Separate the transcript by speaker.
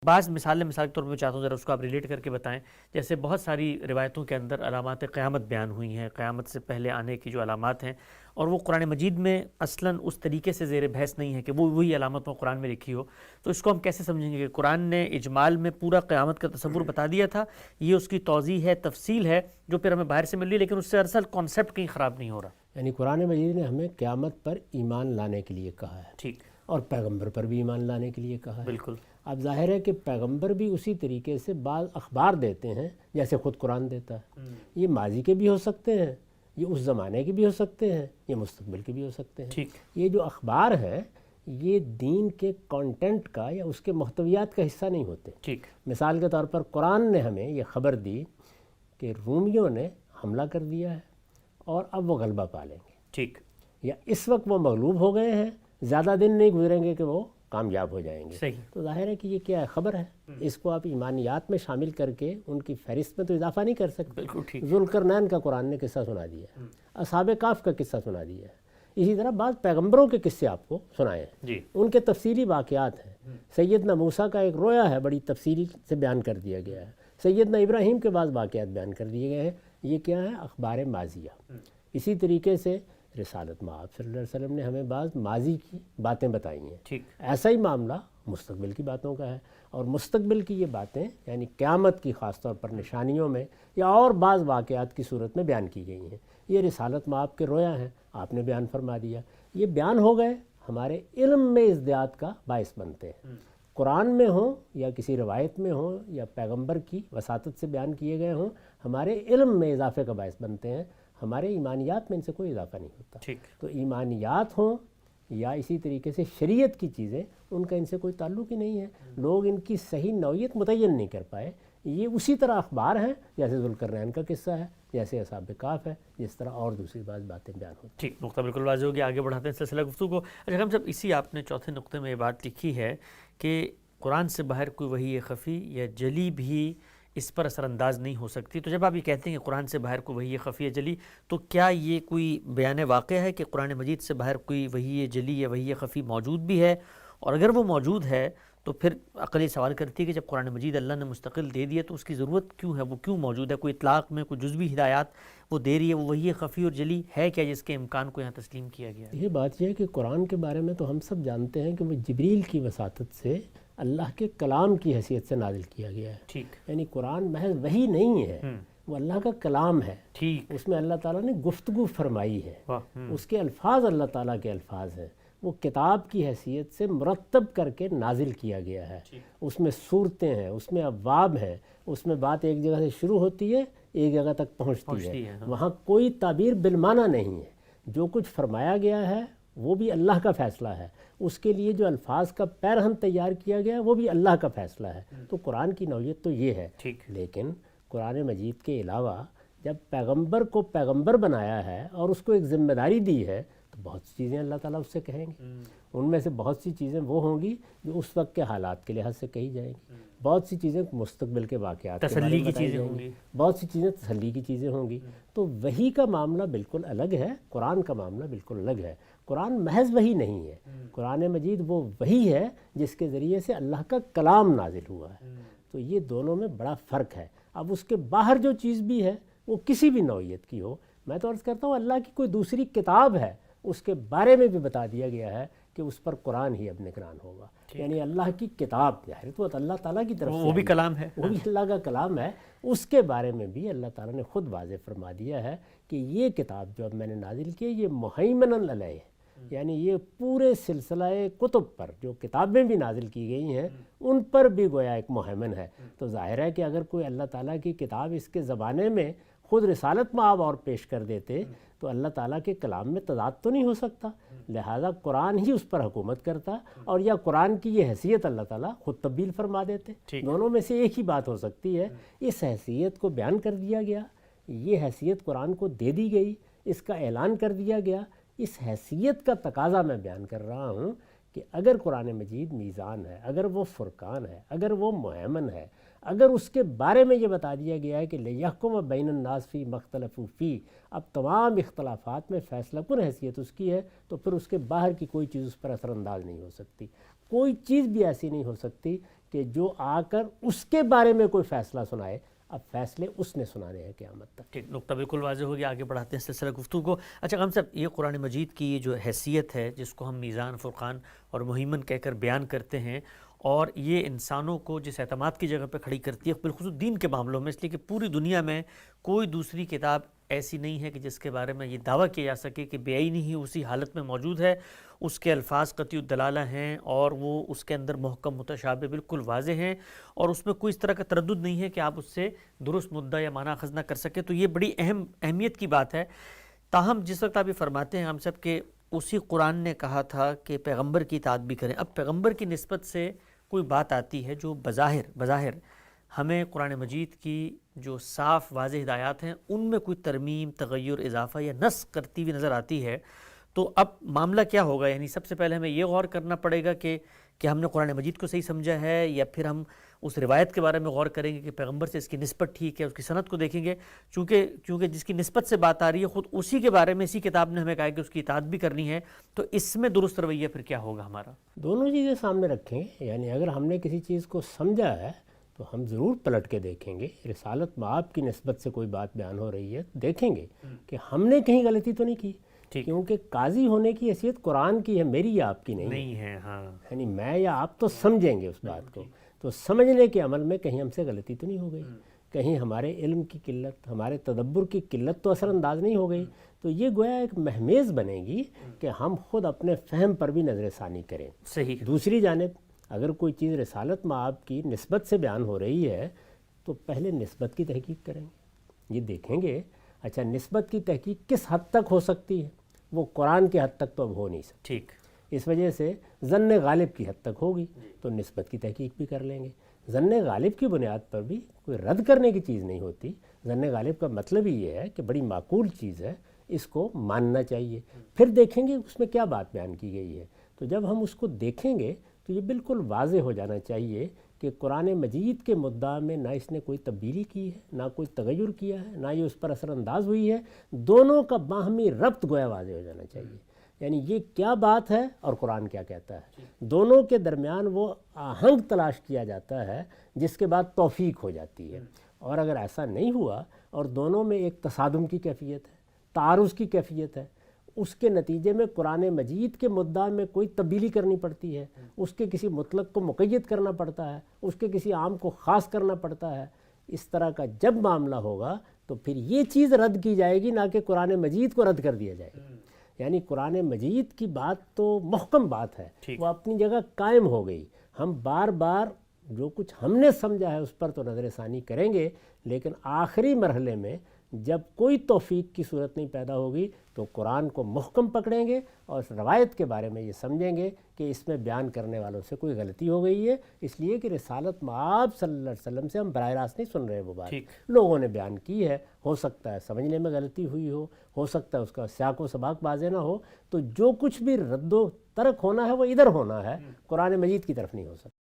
Speaker 1: بعض مثال کے طور پر چاہتا ہوں ذرا اس کو آپ ریلیٹ کر کے بتائیں. جیسے بہت ساری روایتوں کے اندر علامات قیامت بیان ہوئی ہیں، قیامت سے پہلے آنے کی جو علامات ہیں، اور وہ قرآن مجید میں اصلاً اس طریقے سے زیر بحث نہیں ہے کہ وہی علامت وہ قرآن میں لکھی ہو. تو اس کو ہم کیسے سمجھیں گے کہ قرآن نے اجمال میں پورا قیامت کا تصور بتا دیا تھا، یہ اس کی توضیح ہے، تفصیل ہے جو پھر ہمیں باہر سے مل رہی ہے، لیکن اس سے اصل کانسیپٹ کہیں خراب نہیں ہو رہا.
Speaker 2: یعنی قرآن مجید نے ہمیں قیامت پر ایمان لانے کے لیے کہا ہے،
Speaker 1: ٹھیک،
Speaker 2: اور پیغمبر پر بھی ایمان لانے کے لیے کہا ہے.
Speaker 1: بالکل.
Speaker 2: اب ظاہر ہے کہ پیغمبر بھی اسی طریقے سے بعض اخبار دیتے ہیں جیسے خود قرآن دیتا ہے. یہ ماضی کے بھی ہو سکتے ہیں، یہ اس زمانے کے بھی ہو سکتے ہیں، یہ مستقبل کے بھی ہو سکتے ہیں.
Speaker 1: ٹھیک.
Speaker 2: یہ جو اخبار ہیں یہ دین کے کانٹینٹ کا یا اس کے محتویات کا حصہ نہیں ہوتے.
Speaker 1: ٹھیک.
Speaker 2: مثال کے طور پر قرآن نے ہمیں یہ خبر دی کہ رومیوں نے حملہ کر دیا ہے اور اب وہ غلبہ پا لیں گے.
Speaker 1: ٹھیک.
Speaker 2: یا اس وقت وہ مغلوب ہو گئے ہیں، زیادہ دن نہیں گزریں گے کہ وہ کامیاب ہو جائیں گے.
Speaker 1: صحیح.
Speaker 2: تو ظاہر ہے کہ یہ کیا ہے، خبر ہے. اس کو آپ ایمانیات میں شامل کر کے ان کی فہرست میں تو اضافہ نہیں کر سکتے.
Speaker 1: بالکل ٹھیک.
Speaker 2: ذوالقرنین کا قرآن نے قصہ سنا دیا ہے، اصحاب کہف کا قصہ سنا دیا ہے. اسی طرح بعض پیغمبروں کے قصے آپ کو سنائے ہیں،
Speaker 1: جی.
Speaker 2: ان کے تفصیلی واقعات ہیں. سیدنا موسیٰ کا ایک رویا ہے، بڑی تفصیل سے بیان کر دیا گیا ہے. سیدنا ابراہیم کے بعض واقعات بیان کر دیے گئے ہیں. یہ کیا ہے، اخبار ماضیہ. اسی طریقے سے رسالت مآب صلی اللہ علیہ وسلم نے ہمیں بعض ماضی کی باتیں بتائی ہیں.
Speaker 1: ٹھیک.
Speaker 2: ایسا ہی معاملہ مستقبل کی باتوں کا ہے، اور مستقبل کی یہ باتیں یعنی قیامت کی خاص طور پر نشانیوں میں یا اور بعض واقعات کی صورت میں بیان کی گئی ہیں. یہ رسالت مآب کے رویا ہیں، آپ نے بیان فرما دیا. یہ بیان ہو گئے، ہمارے علم میں ازدیاد کا باعث بنتے ہیں. قرآن میں ہوں یا کسی روایت میں ہوں یا پیغمبر کی وساطت سے بیان کیے گئے ہوں، ہمارے علم میں اضافے کا باعث بنتے ہیں. ہمارے ایمانیات میں ان سے کوئی اضافہ نہیں ہوتا.
Speaker 1: ٹھیک.
Speaker 2: تو ایمانیات ہوں یا اسی طریقے سے شریعت کی چیزیں، ان کا ان سے کوئی تعلق ہی نہیں ہے. لوگ ان کی صحیح نوعیت متعین نہیں کر پائے. یہ اسی طرح اخبار ہیں جیسے ذوالقرنین کا قصہ ہے، جیسے اصحاب کہف ہے، جس طرح اور دوسری بعض باتیں بیان ہوتی ہیں.
Speaker 1: ٹھیک، نقطہ بالکل واضح ہو گیا. آگے بڑھاتے ہیں سلسلہ گفتگو کو. اچھا ہم صاحب، اسی آپ نے چوتھے نقطے میں یہ بات لکھی ہے کہ قرآن سے باہر کوئی وحی خفی یا جلی بھی اس پر اثر انداز نہیں ہو سکتی. تو جب آپ یہ کہتے ہیں کہ قرآن سے باہر کوئی وحی خفی یا جلی، تو کیا یہ کوئی بیان واقع ہے کہ قرآن مجید سے باہر کوئی وحی جلی یا وحی خفی موجود بھی ہے؟ اور اگر وہ موجود ہے تو پھر عقل یہ سوال کرتی ہے کہ جب قرآن مجید اللہ نے مستقل دے دیا تو اس کی ضرورت کیوں ہے، وہ کیوں موجود ہے؟ کوئی اطلاق میں کوئی جزوی ہدایات وہ دے رہی ہے، وہ وحی خفی اور جلی ہے کیا جس کے امکان کو یہاں تسلیم کیا گیا ہے؟
Speaker 2: یہ بات یہ ہے کہ قرآن کے بارے میں تو ہم سب جانتے ہیں کہ وہ جبریل کی وساطت سے اللہ کے کلام کی حیثیت سے نازل کیا گیا ہے.
Speaker 1: ٹھیک.
Speaker 2: یعنی قرآن محض وحی نہیں ہے، وہ اللہ کا کلام ہے.
Speaker 1: ٹھیک.
Speaker 2: اس میں اللہ تعالیٰ نے گفتگو فرمائی ہے، اس کے الفاظ اللہ تعالیٰ کے الفاظ ہیں. وہ کتاب کی حیثیت سے مرتب کر کے نازل کیا گیا ہے. اس میں صورتیں ہیں، اس میں ابواب ہیں، اس میں بات ایک جگہ سے شروع ہوتی ہے ایک جگہ تک پہنچتی ہے. وہاں کوئی تعبیر بالمعنی نہیں ہے. جو کچھ فرمایا گیا ہے وہ بھی اللہ کا فیصلہ ہے. اس کے لیے جو الفاظ کا پیرہن تیار کیا گیا ہے وہ بھی اللہ کا فیصلہ ہے. تو قرآن کی نوعیت تو یہ ہے. لیکن قرآن مجید کے علاوہ جب پیغمبر کو پیغمبر بنایا ہے اور اس کو ایک ذمہ داری دی ہے تو بہت سی چیزیں اللہ تعالیٰ اس سے کہیں گے. ان میں سے بہت سی چیزیں وہ ہوں گی جو اس وقت کے حالات کے لحاظ سے کہی جائیں گی. بہت سی چیزیں مستقبل کے واقعات کے بارے میں بتائی جائیں گی. بہت سی چیزیں تسلی کی چیزیں ہوں گی. تو وحی کا معاملہ بالکل الگ ہے، قرآن کا معاملہ بالکل الگ ہے. قرآن محض وحی نہیں ہے. قرآن مجید وہ وحی ہے جس کے ذریعے سے اللہ کا کلام نازل ہوا ہے. تو یہ دونوں میں بڑا فرق ہے. اب اس کے باہر جو چیز بھی ہے وہ کسی بھی نوعیت کی ہو، میں تو عرض کرتا ہوں اللہ کی کوئی دوسری کتاب ہے اس کے بارے میں بھی بتا دیا گیا ہے کہ اس پر قرآن ہی اب نگران ہوگا. یعنی اللہ کی کتاب ظاہر تو اللہ تعالیٰ کی طرف سے
Speaker 1: وہ بھی کلام ہے،
Speaker 2: وہ بھی اللہ کا کلام ہے. اس کے بارے میں بھی اللہ تعالیٰ نے خود واضح فرما دیا ہے کہ یہ کتاب جو اب میں نے نازل کی یہ مہیمن علیہ ہے. یعنی یہ پورے سلسلہ کتب پر جو کتابیں بھی نازل کی گئی ہیں ان پر بھی گویا ایک مہیمن ہے. تو ظاہر ہے کہ اگر کوئی اللہ تعالیٰ کی کتاب اس کے زمانے میں خود رسالت مآب اور پیش کر دیتے تو اللہ تعالیٰ کے کلام میں تضاد تو نہیں ہو سکتا. لہٰذا قرآن ہی اس پر حکومت کرتا، اور یا قرآن کی یہ حیثیت اللہ تعالیٰ خود تبدیل فرما دیتے. دونوں میں سے ایک ہی بات ہو سکتی ہے. اس حیثیت کو بیان کر دیا گیا، یہ حیثیت قرآن کو دے دی گئی، اس کا اعلان کر دیا گیا. اس حیثیت کا تقاضا میں بیان کر رہا ہوں کہ اگر قرآن مجید میزان ہے، اگر وہ فرقان ہے، اگر وہ مہیمن ہے، اگر اس کے بارے میں یہ بتا دیا گیا ہے کہ لِيَحْكُمَ بَيْنَ النَّاسِ فِي مَا اخْتَلَفُوا فِيهِ، اب تمام اختلافات میں فیصلہ کن حیثیت اس کی ہے، تو پھر اس کے باہر کی کوئی چیز اس پر اثر انداز نہیں ہو سکتی. کوئی چیز بھی ایسی نہیں ہو سکتی کہ جو آ کر اس کے بارے میں کوئی فیصلہ سنائے، اب فیصلے اس نے سنانے ہیں قیامت تک۔
Speaker 1: ٹھیک، نقطہ بالکل واضح ہو گیا، آگے بڑھاتے ہیں سلسلہ گفتگو کو۔ اچھا غم صاحب، یہ قرآن مجید کی جو حیثیت ہے جس کو ہم میزان، فرقان اور مہیمن کہہ کر بیان کرتے ہیں، اور یہ انسانوں کو جس اعتماد کی جگہ پہ کھڑی کرتی ہے بالخصوص دین کے معاملوں میں، اس لیے کہ پوری دنیا میں کوئی دوسری کتاب ایسی نہیں ہے کہ جس کے بارے میں یہ دعویٰ کیا جا سکے کہ بے عینی ہی اسی حالت میں موجود ہے، اس کے الفاظ قطعی الدلالہ ہیں اور وہ اس کے اندر محکم متشابہ بالکل واضح ہیں، اور اس میں کوئی اس طرح کا تردد نہیں ہے کہ آپ اس سے درست مدعا یا معنی اخذ نہ کر سکے، تو یہ بڑی اہمیت کی بات ہے۔ تاہم جس وقت آپ یہ فرماتے ہیں ہم سب کہ اسی قرآن نے کہا تھا کہ پیغمبر کی اطاعت بھی کریں، اب پیغمبر کی نسبت سے کوئی بات آتی ہے جو بظاہر ہمیں قرآن مجید کی جو صاف واضح ہدایات ہیں ان میں کوئی ترمیم، تغیر، اضافہ یا نسخ کرتی ہوئی نظر آتی ہے، تو اب معاملہ کیا ہوگا؟ یعنی سب سے پہلے ہمیں یہ غور کرنا پڑے گا کہ ہم نے قرآن مجید کو صحیح سمجھا ہے، یا پھر ہم اس روایت کے بارے میں غور کریں گے کہ پیغمبر سے اس کی نسبت ٹھیک ہے، اس کی سند کو دیکھیں گے، کیونکہ جس کی نسبت سے بات آ رہی ہے خود اسی کے بارے میں اسی کتاب نے ہمیں کہا کہ اس کی اطاعت بھی کرنی ہے، تو اس میں درست رویہ پھر کیا ہوگا ہمارا؟
Speaker 2: دونوں چیزیں سامنے رکھیں، یعنی اگر ہم نے کسی چیز کو سمجھا ہے تو ہم ضرور پلٹ کے دیکھیں گے، رسالت مآب کی نسبت سے کوئی بات بیان ہو رہی ہے دیکھیں گے کہ ہم نے کہیں غلطی تو نہیں کی، کیونکہ قاضی ہونے کی حیثیت قرآن کی ہے، میری یا آپ کی نہیں ہے۔
Speaker 1: ہاں،
Speaker 2: یعنی میں یا آپ تو سمجھیں گے اس بات کو، تو سمجھنے کے عمل میں کہیں ہم سے غلطی تو نہیں ہو گئی، کہیں ہمارے علم کی قلت، ہمارے تدبر کی قلت تو اثر انداز نہیں ہو گئی، تو یہ گویا ایک مہمیز بنے گی کہ ہم خود اپنے فہم پر بھی نظر ثانی کریں۔
Speaker 1: صحیح۔
Speaker 2: دوسری جانب اگر کوئی چیز رسالت مآب کی نسبت سے بیان ہو رہی ہے تو پہلے نسبت کی تحقیق کریں گے، یہ دیکھیں گے اچھا نسبت کی تحقیق کس حد تک ہو سکتی ہے، وہ قرآن کے حد تک تو اب ہو نہیں سکتی،
Speaker 1: ٹھیک،
Speaker 2: اس وجہ سے ظن غالب کی حد تک ہوگی تو نسبت کی تحقیق بھی کر لیں گے۔ ظن غالب کی بنیاد پر بھی کوئی رد کرنے کی چیز نہیں ہوتی، ظن غالب کا مطلب ہی یہ ہے کہ بڑی معقول چیز ہے، اس کو ماننا چاہیے، پھر دیکھیں گے اس میں کیا بات بیان کی گئی ہے، تو جب ہم اس کو دیکھیں گے تو یہ بالکل واضح ہو جانا چاہیے کہ قرآن مجید کے مدعا میں نہ اس نے کوئی تبدیلی کی ہے، نہ کوئی تغیر کیا ہے، نہ یہ اس پر اثر انداز ہوئی ہے، دونوں کا باہمی ربط گویا واضح ہو جانا چاہیے، یعنی یہ کیا بات ہے اور قرآن کیا کہتا ہے، دونوں کے درمیان وہ آہنگ تلاش کیا جاتا ہے جس کے بعد توفیق ہو جاتی ہے، اور اگر ایسا نہیں ہوا اور دونوں میں ایک تصادم کی کیفیت ہے، تعارض کی کیفیت ہے، اس کے نتیجے میں قرآن مجید کے مدعا میں کوئی تبدیلی کرنی پڑتی ہے، اس کے کسی مطلق کو مقید کرنا پڑتا ہے، اس کے کسی عام کو خاص کرنا پڑتا ہے، اس طرح کا جب معاملہ ہوگا تو پھر یہ چیز رد کی جائے گی، نہ کہ قرآن مجید کو رد کر دیا جائے گا۔ یعنی قرآن مجید کی بات تو محکم بات ہے، وہ اپنی جگہ قائم ہو گئی، ہم بار بار جو کچھ ہم نے سمجھا ہے اس پر تو نظر ثانی کریں گے، لیکن آخری مرحلے میں جب کوئی توفیق کی صورت نہیں پیدا ہوگی تو قرآن کو محکم پکڑیں گے اور اس روایت کے بارے میں یہ سمجھیں گے کہ اس میں بیان کرنے والوں سے کوئی غلطی ہو گئی ہے، اس لیے کہ رسالت مآب صلی اللہ علیہ وسلم سے ہم براہ راست نہیں سن رہے، وہ بات لوگوں نے بیان کی ہے، ہو سکتا ہے سمجھنے میں غلطی ہوئی ہو سکتا ہے اس کا سیاق و سباق واضح نہ ہو، تو جو کچھ بھی رد و ترک ہونا ہے وہ ادھر ہونا ہے، قرآن مجید کی طرف نہیں ہو سکتا۔